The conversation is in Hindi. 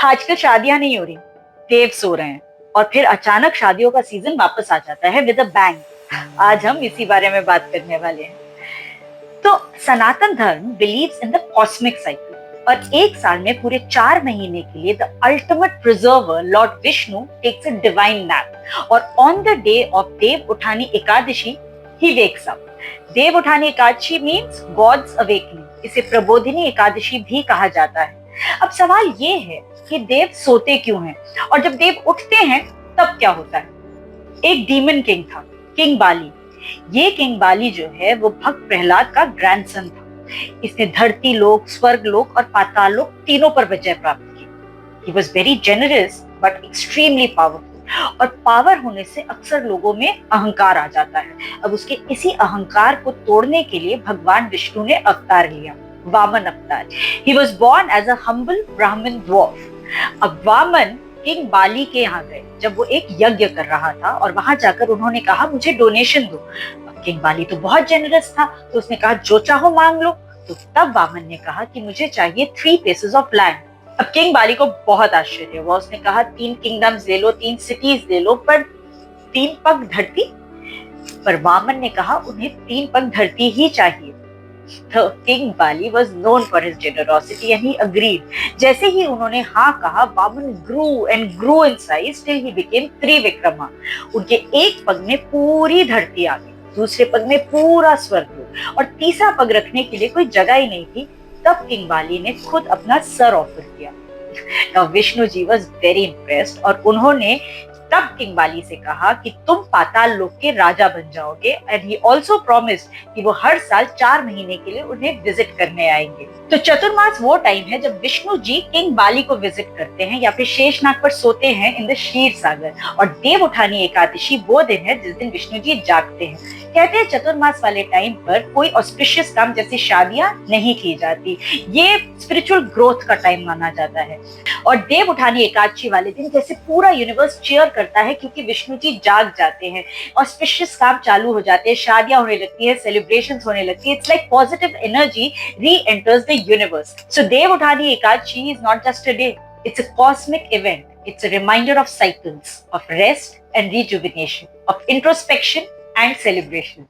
आजकल शादियां नहीं हो रही, देव सो रहे हैं और फिर अचानक शादियों का सीजन वापस आ जाता है विद अ बैंग। आज हम इसी बारे में बात करने वाले हैं। तो Sanatan Dharma believes in the cosmic cycle और एक साल में पूरे 4 महीने के लिए the ultimate preserver lord Vishnu takes a divine nap और on the day of Dev Uthani Ekadashi ही wakes up. Dev Uthani Ekadashi means God's awakening. इसे प्रबोधिनी एकादशी भी कहा जाता है। अब सवाल ये है कि देव सोते क्यों हैं और जब देव उठते हैं तब क्या होता है। एक डीमन किंग था, किंग बाली। ये किंग बाली जो है वो भक्त प्रहलाद का ग्रैंडसन था। इसने धरती लोक, स्वर्ग लोक और पाताल लोक तीनों पर विजय प्राप्त की। He was very generous but extremely powerful और पावर होने से अक्सर लोगों में अहंकार आ जाता है। अब उसके इसी अहंकार को तोड़ने के लिए भगवान विष्णु ने अवतार लिया, वामन अवतार। He was born as a humble Brahmin dwarf। अब वामन किंग बाली के यहाँ गए जब वो एक यज्ञ कर रहा था और वहां जाकर उन्होंने कहा मुझे डोनेशन दो। अब किंग बाली तो बहुत जेनरस था तो उसने कहा जो चाहो मांग लो। तो तब वामन ने कहा कि मुझे चाहिए 3 pieces ऑफ लैंड। अब किंग बाली को बहुत आश्चर्य हुआ। उसने कहा 3 किंगडम्स ले लो, 3 सिटीज ले लो, पर 3 पग धरती। पर वामन ने कहा उन्हें 3 पग धरती ही चाहिए। तो king Bali was known for his generosity and he agreed। जैसे ही उन्होंने हाँ कहा, Vaman grew and grew in size till he became Trivikrama. उनके एक पग में पूरी धरती आ गई, दूसरे पग में पूरा स्वर्ग और तीसरा पग रखने के लिए कोई जगह ही नहीं थी। तब किंग बाली ने खुद अपना सर ऑफर किया। Now, Vishnu ji was very impressed और उन्होंने तब किंग बाली से कहा कि तुम पाताल लोक के राजा बन जाओगे एंड ही ऑल्सो प्रॉमिस्ड कि वो हर साल 4 महीने के लिए उन्हें विजिट करने आएंगे। तो चतुर्मास वो टाइम है जब विष्णु जी किंग बाली को विजिट करते हैं या फिर शेषनाग पर सोते हैं इन द क्षीर सागर। और देव उठानी एकादशी वो दिन है जिस दिन विष्णु जी जागते हैं। कहते हैं चतुर्मास वाले टाइम पर कोई ऑस्पिशियस काम जैसे शादियां नहीं की जाती। ये स्पिरिचुअल ग्रोथ का टाइम माना जाता है। और देव उठानी एकादशी वाले दिन जैसे पूरा यूनिवर्स चीयर करता है क्योंकि विष्णु जी जाग जाते हैं, ऑस्पिशियस काम चालू हो जाते हैं, शादियां होने लगती है, सेलिब्रेशंस होने लगती है। इट्स लाइक पॉजिटिव एनर्जी री enters the universe. So Dev Uthani Ekadashi is not just a day, it's a cosmic event. It's a reminder of cycles, of rest and rejuvenation, of introspection and celebration.